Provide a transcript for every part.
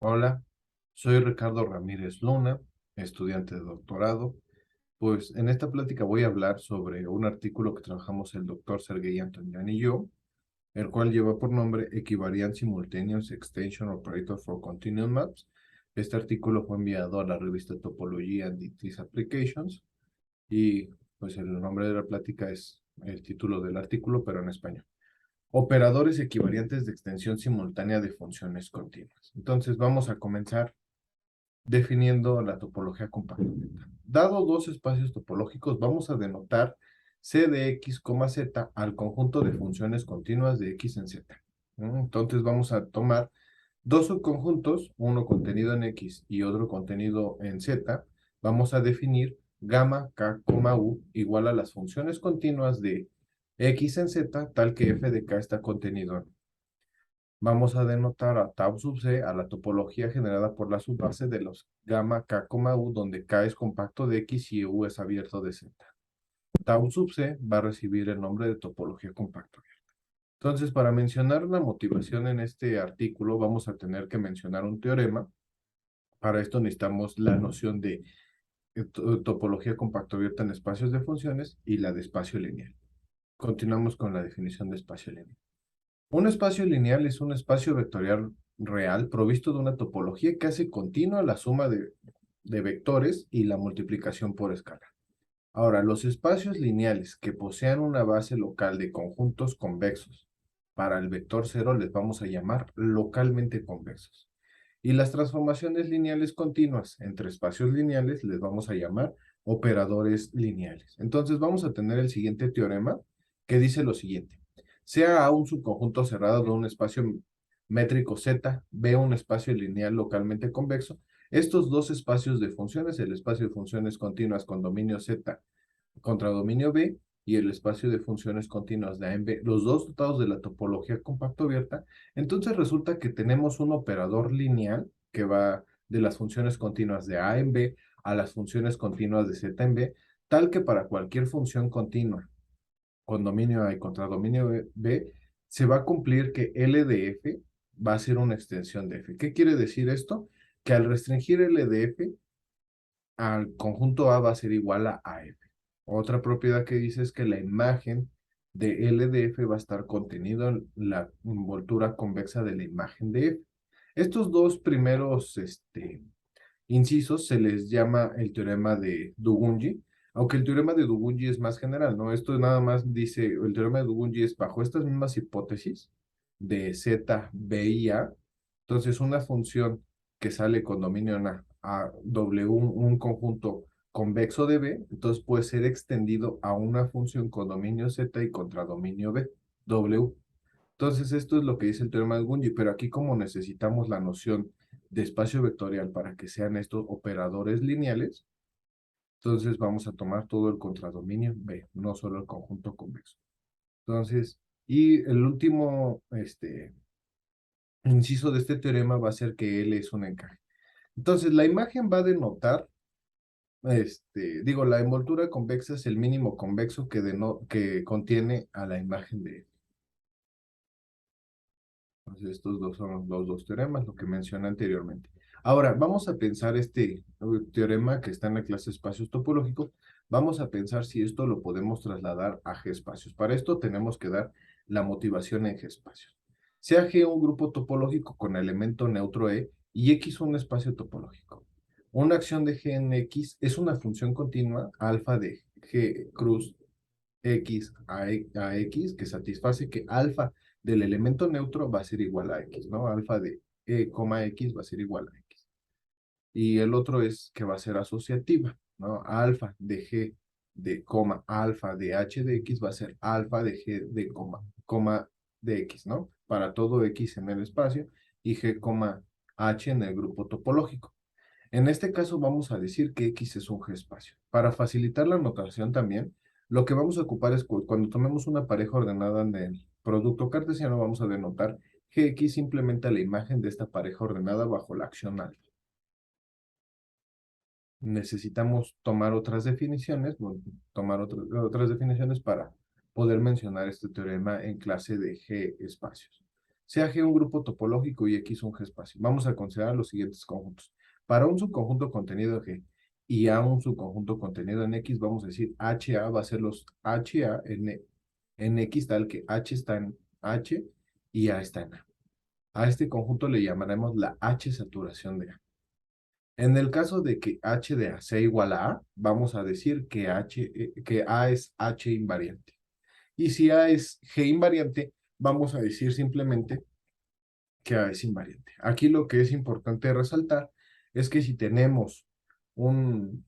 Hola, soy Ricardo Ramírez Luna, estudiante de doctorado. Pues en esta plática voy a hablar sobre un artículo que trabajamos el doctor Sergey Antonian y yo, el cual lleva por nombre Equivariant Simultaneous Extension Operator for Continuum Maps. Este artículo fue enviado a la revista Topology and Its Applications y pues el nombre de la plática es el título del artículo, pero en español. Operadores equivariantes de extensión simultánea de funciones continuas. Entonces vamos a comenzar definiendo la topología compacta. Dado dos espacios topológicos, vamos a denotar C de X, Z al conjunto de funciones continuas de X en Z. Entonces vamos a tomar dos subconjuntos, uno contenido en X y otro contenido en Z. Vamos a definir gamma K, U igual a las funciones continuas de X en Z, tal que f de K está contenido en. Vamos a denotar a tau sub c a la topología generada por la subbase de los gamma k, u, donde k es compacto de x y u es abierto de z. Tau sub c va a recibir el nombre de topología compacta abierta. Entonces, para mencionar la motivación en este artículo, vamos a tener que mencionar un teorema. Para esto necesitamos la noción de topología compacta abierta en espacios de funciones y la de espacio lineal. Continuamos con la definición de espacio lineal. Un espacio lineal es un espacio vectorial real provisto de una topología que hace continua la suma de vectores y la multiplicación por escala. Ahora, los espacios lineales que posean una base local de conjuntos convexos para el vector cero les vamos a llamar localmente convexos. Y las transformaciones lineales continuas entre espacios lineales les vamos a llamar operadores lineales. Entonces vamos a tener el siguiente teorema que dice lo siguiente. Sea A un subconjunto cerrado de un espacio métrico Z, B un espacio lineal localmente convexo. Estos dos espacios de funciones, el espacio de funciones continuas con dominio Z contra dominio B y el espacio de funciones continuas de A en B, los dos dotados de la topología compacto abierta, entonces resulta que tenemos un operador lineal que va de las funciones continuas de A en B a las funciones continuas de Z en B, tal que para cualquier función continua con dominio A y contra dominio B, se va a cumplir que L de F va a ser una extensión de F. ¿Qué quiere decir esto? Que al restringir L de F, al conjunto A va a ser igual a AF. Otra propiedad que dice es que la imagen de LDF va a estar contenido en la envoltura convexa de la imagen de F. Estos dos primeros incisos se les llama el teorema de Dugunji, aunque el teorema de Dugunji es más general, ¿no? Esto nada más dice, el teorema de Dugunji es bajo estas mismas hipótesis de Z, B y A. Entonces, una función que sale con dominio en a W, un conjunto convexo de B, entonces puede ser extendido a una función con dominio Z y contra dominio B, W. Entonces, esto es lo que dice el teorema de Gunji, pero aquí como necesitamos la noción de espacio vectorial para que sean estos operadores lineales, entonces vamos a tomar todo el contradominio B, no solo el conjunto convexo. Entonces, y el último inciso de este teorema va a ser que L es un encaje. Entonces, la imagen va a denotar, la envoltura convexa es el mínimo convexo que contiene a la imagen de L. Entonces, estos dos son los dos teoremas, lo que mencioné anteriormente. Ahora, vamos a pensar este teorema que está en la clase de espacios topológicos. Vamos a pensar si esto lo podemos trasladar a G espacios. Para esto tenemos que dar la motivación en G espacios. Sea G un grupo topológico con elemento neutro E y X un espacio topológico. Una acción de G en X es una función continua alfa de G cruz X a X que satisface que alfa del elemento neutro va a ser igual a X, ¿no? Alfa de X va a ser igual a X. Y el otro es que va a ser asociativa, ¿no? Alfa de G de alfa de H de X va a ser alfa de G de coma de X, ¿no? Para todo X en el espacio y G, H en el grupo topológico. En este caso vamos a decir que X es un G espacio. Para facilitar la notación también, lo que vamos a ocupar es cuando tomemos una pareja ordenada en el producto cartesiano, vamos a denotar Gx simplemente la imagen de esta pareja ordenada bajo la acción alfa. Necesitamos tomar otras definiciones, otras definiciones para poder mencionar este teorema en clase de G espacios. sea G un grupo topológico y X un G espacio. Vamos a considerar los siguientes conjuntos. Para un subconjunto contenido en G y A un subconjunto contenido en X, vamos a decir HA va a ser los HA en X, tal que H está en H y A está en A. A este conjunto le llamaremos la H saturación de A. En el caso de que H de A sea igual a A, vamos a decir que que A es H invariante. Y si A es G invariante, vamos a decir simplemente que A es invariante. Aquí lo que es importante resaltar es que si tenemos un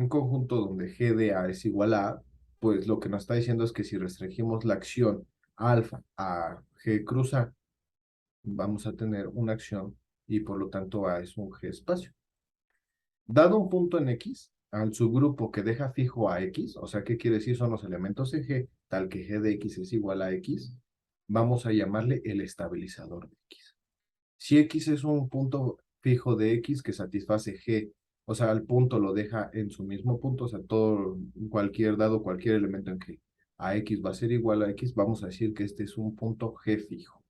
conjunto donde G de A es igual a A, pues lo que nos está diciendo es que si restringimos la acción alfa a G cruz A, vamos a tener una acción y por lo tanto A es un G espacio. Dado un punto en X, al subgrupo que deja fijo a X, o sea, ¿qué quiere decir? Son los elementos de G, tal que G de X es igual a X, vamos a llamarle el estabilizador de X. Si X es un punto fijo de X que satisface G, o sea, el punto lo deja en su mismo punto, o sea, cualquier elemento en G, a X va a ser igual a X, vamos a decir que este es un punto G fijo.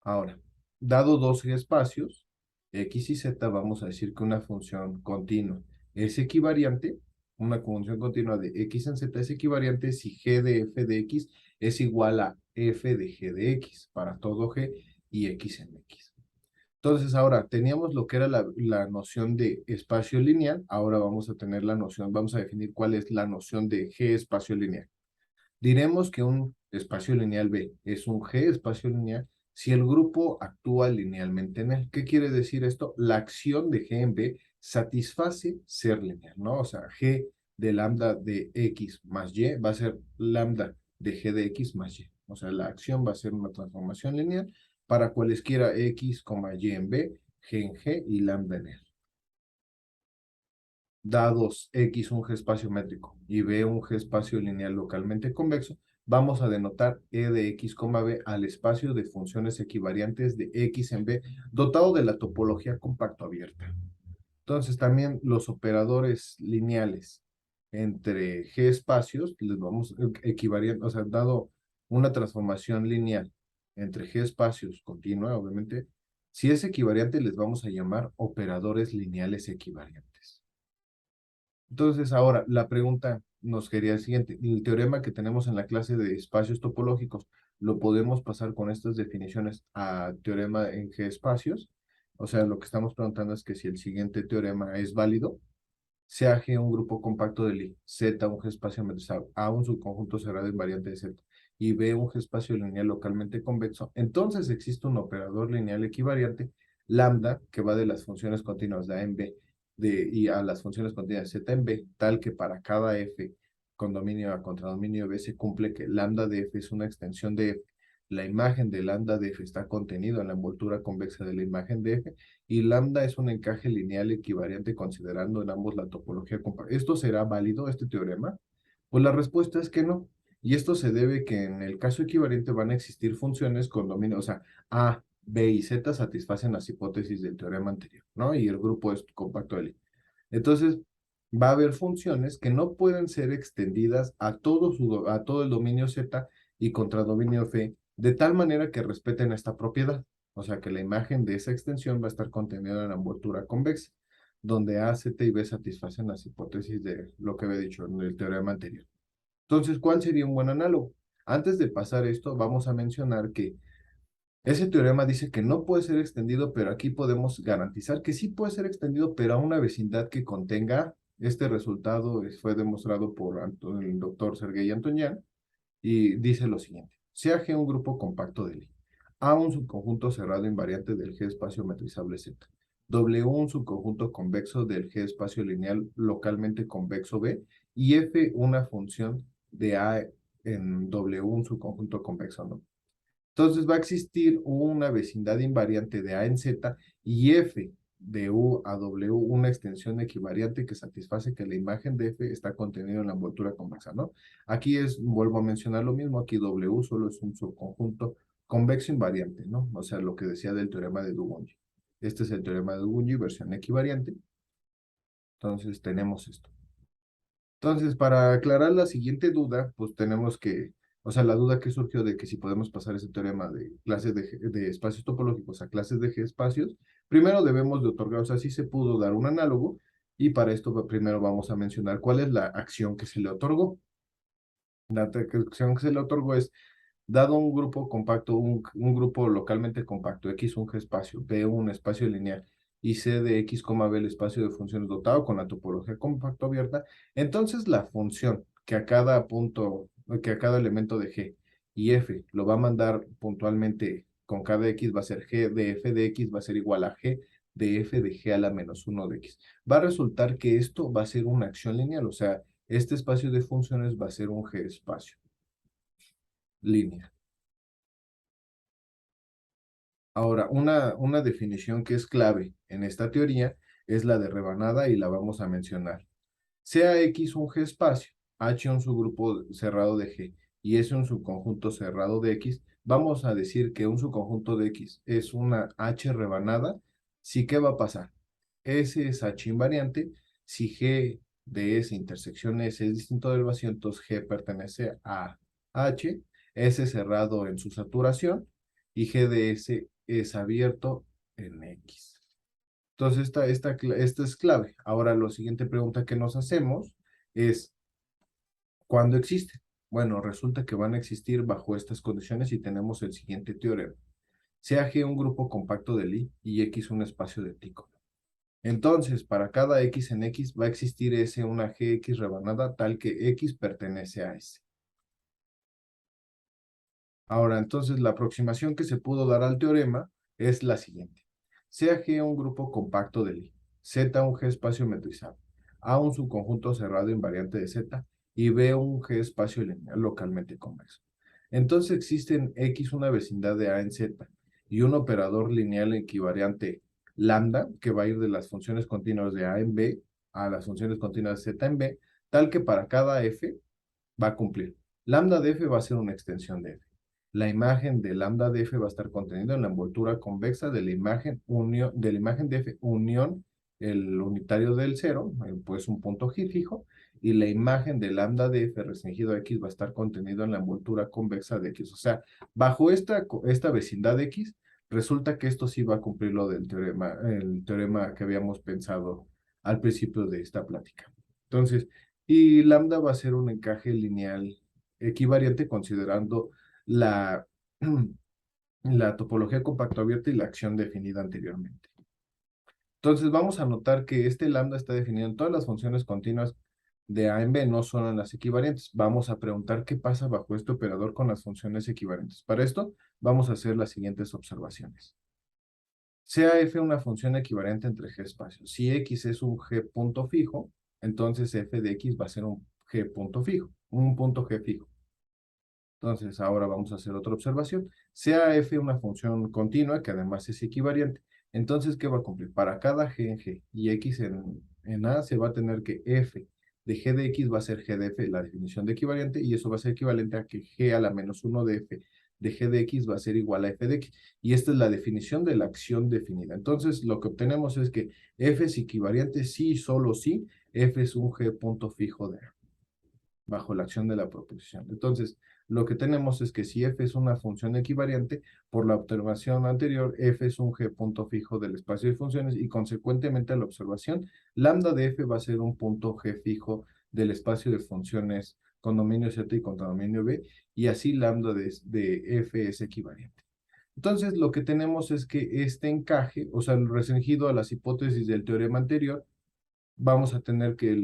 Ahora, dado dos espacios, X y Z, vamos a decir que una función continua es equivariante, una función continua de X en Z es equivariante si G de F de X es igual a F de G de X para todo G y X en X. Entonces, ahora teníamos lo que era la noción de espacio lineal, ahora vamos a tener la noción, vamos a definir cuál es la noción de G espacio lineal. Diremos que un espacio lineal B es un G espacio lineal si el grupo actúa linealmente en él. ¿Qué quiere decir esto? La acción de G en B satisface ser lineal, ¿no? O sea, G de lambda de X más Y va a ser lambda de G de X más Y. O sea, la acción va a ser una transformación lineal para cualesquiera X, Y en B, G en G y lambda en él. Dados X un G espacio métrico y B un G espacio lineal localmente convexo, vamos a denotar E de X, B al espacio de funciones equivariantes de X en B, dotado de la topología compacto abierta. Entonces, también los operadores lineales entre G espacios, les vamos equivariando, o sea, dado una transformación lineal entre G espacios continua, obviamente, si es equivariante, les vamos a llamar operadores lineales equivariantes. Entonces, ahora la pregunta nos quería el siguiente. El teorema que tenemos en la clase de espacios topológicos, ¿lo podemos pasar con estas definiciones a teorema en G espacios? O sea, lo que estamos preguntando es que si el siguiente teorema es válido, sea G un grupo compacto de Lie, Z un G espacio metrizado, A un subconjunto cerrado invariante de Z y B un G espacio lineal localmente convexo, entonces existe un operador lineal equivariante, lambda, que va de las funciones continuas de A en B y a las funciones continuas de Z en B, tal que para cada F con dominio A contra dominio B se cumple que lambda de F es una extensión de F. La imagen de lambda de F está contenido en la envoltura convexa de la imagen de F y lambda es un encaje lineal equivariante considerando en ambos la topología compacta. ¿Esto será válido, este teorema? Pues la respuesta es que no. Y esto se debe que en el caso equivariante van a existir funciones con dominio, o sea, A, B y Z satisfacen las hipótesis del teorema anterior, ¿no? Y el grupo es compacto de Lie. Entonces, va a haber funciones que no pueden ser extendidas a todo el dominio Z y contra dominio F, de tal manera que respeten esta propiedad. O sea, que la imagen de esa extensión va a estar contenida en la envoltura convexa, donde A, Z y B satisfacen las hipótesis de lo que había dicho en el teorema anterior. Entonces, ¿cuál sería un buen análogo? Antes de pasar esto, vamos a mencionar que ese teorema dice que no puede ser extendido, pero aquí podemos garantizar que sí puede ser extendido, pero a una vecindad que contenga este resultado. Fue demostrado por el doctor Sergei Antonian y dice lo siguiente. Sea G un grupo compacto de Lie. A un subconjunto cerrado invariante del G espacio metrizable Z. W un subconjunto convexo del G espacio lineal localmente convexo B. Y F una función de A en W un subconjunto convexo no. Entonces va a existir una vecindad invariante de A en Z y F de U a W, una extensión equivariante que satisface que la imagen de F está contenida en la envoltura convexa, ¿no? Aquí vuelvo a mencionar lo mismo, aquí W solo es un subconjunto convexo invariante, ¿no? O sea, lo que decía del teorema de Dugonji. Este es el teorema de Dugonji, versión equivariante. Entonces tenemos esto. Entonces, para aclarar la siguiente duda, pues tenemos que O sea, la duda que surgió de que si podemos pasar ese teorema de clases de espacios topológicos a clases de G espacios, primero debemos de otorgar, o sea, si se pudo dar un análogo, y para esto primero vamos a mencionar cuál es la acción que se le otorgó. La acción que se le otorgó es, dado un grupo compacto, un grupo localmente compacto, X un G espacio, B un espacio lineal, y C de X, B el espacio de funciones dotado con la topología compacto abierta, entonces la función que a cada punto, que a cada elemento de G y F lo va a mandar puntualmente con cada X va a ser G de F de X va a ser igual a G de F de G a la menos 1 de X. Va a resultar que esto va a ser una acción lineal, o sea, este espacio de funciones va a ser un G espacio lineal. Ahora, una definición que es clave en esta teoría es la de rebanada y la vamos a mencionar. Sea X un G espacio, H un subgrupo cerrado de G y S un subconjunto cerrado de X, vamos a decir que un subconjunto de X es una H rebanada. ¿Sí qué va a pasar? S es H invariante. Si G de S intersección S es distinto del vacío, entonces G pertenece a H, S cerrado en su saturación y G de S es abierto en X. Entonces, esta es clave. Ahora, la siguiente pregunta que nos hacemos es, ¿cuándo existe? Bueno, resulta que van a existir bajo estas condiciones y tenemos el siguiente teorema. Sea G un grupo compacto de Lie y X un espacio de Tycho. Entonces, para cada X en X va a existir S una GX rebanada tal que X pertenece a S. Ahora, entonces, la aproximación que se pudo dar al teorema es la siguiente. Sea G un grupo compacto de Lie, Z un G espacio metrizado, A un subconjunto cerrado invariante de Z y B un G espacio lineal localmente convexo. Entonces existe en X una vecindad de A en Z y un operador lineal equivariante lambda que va a ir de las funciones continuas de A en B a las funciones continuas de Z en B, tal que para cada F va a cumplir. Lambda de F va a ser una extensión de F. La imagen de lambda de F va a estar contenida en la envoltura convexa de la imagen, de F unión el unitario del cero, pues un punto fijo, y la imagen de lambda de F restringido a X va a estar contenido en la envoltura convexa de X. O sea, bajo esta vecindad de X, resulta que esto sí va a cumplir lo del teorema, el teorema que habíamos pensado al principio de esta plática. Entonces, y lambda va a ser un encaje lineal equivariante considerando la, la topología compacto abierta y la acción definida anteriormente. Entonces vamos a notar que este lambda está definido en todas las funciones continuas de A en B, no solo en las equivariantes. Vamos a preguntar qué pasa bajo este operador con las funciones equivariantes. Para esto vamos a hacer las siguientes observaciones. Sea f una función equivariante entre G espacios. Si X es un G punto fijo, entonces f de X va a ser un G punto fijo, un punto G fijo. Entonces, ahora vamos a hacer otra observación. Sea f una función continua, que además es equivariante. Entonces, ¿qué va a cumplir? Para cada g en g y x en a, se va a tener que f de g de x va a ser g de f, la definición de equivariante, y eso va a ser equivalente a que g a la menos 1 de f de g de x va a ser igual a f de x. Y esta es la definición de la acción definida. Entonces, lo que obtenemos es que f es equivariante sí y solo si f es un g punto fijo de a, bajo la acción de la proposición. Entonces, lo que tenemos es que si f es una función equivariante, por la observación anterior, f es un g punto fijo del espacio de funciones y consecuentemente a la observación, lambda de f va a ser un punto g fijo del espacio de funciones con dominio Z y con dominio B, y así lambda de f es equivariante. Entonces, lo que tenemos es que este encaje, o sea, restringido a las hipótesis del teorema anterior, vamos a tener que,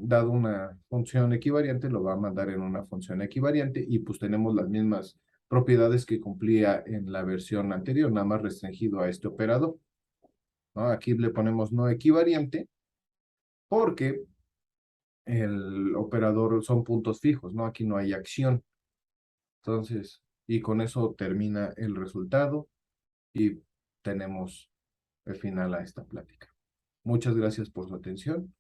dado una función equivariante, lo va a mandar en una función equivariante y pues tenemos las mismas propiedades que cumplía en la versión anterior, nada más restringido a este operador, ¿no? Aquí le ponemos no equivariante porque el operador son puntos fijos, ¿no? Aquí no hay acción. Entonces, y con eso termina el resultado y tenemos el final a esta plática. Muchas gracias por su atención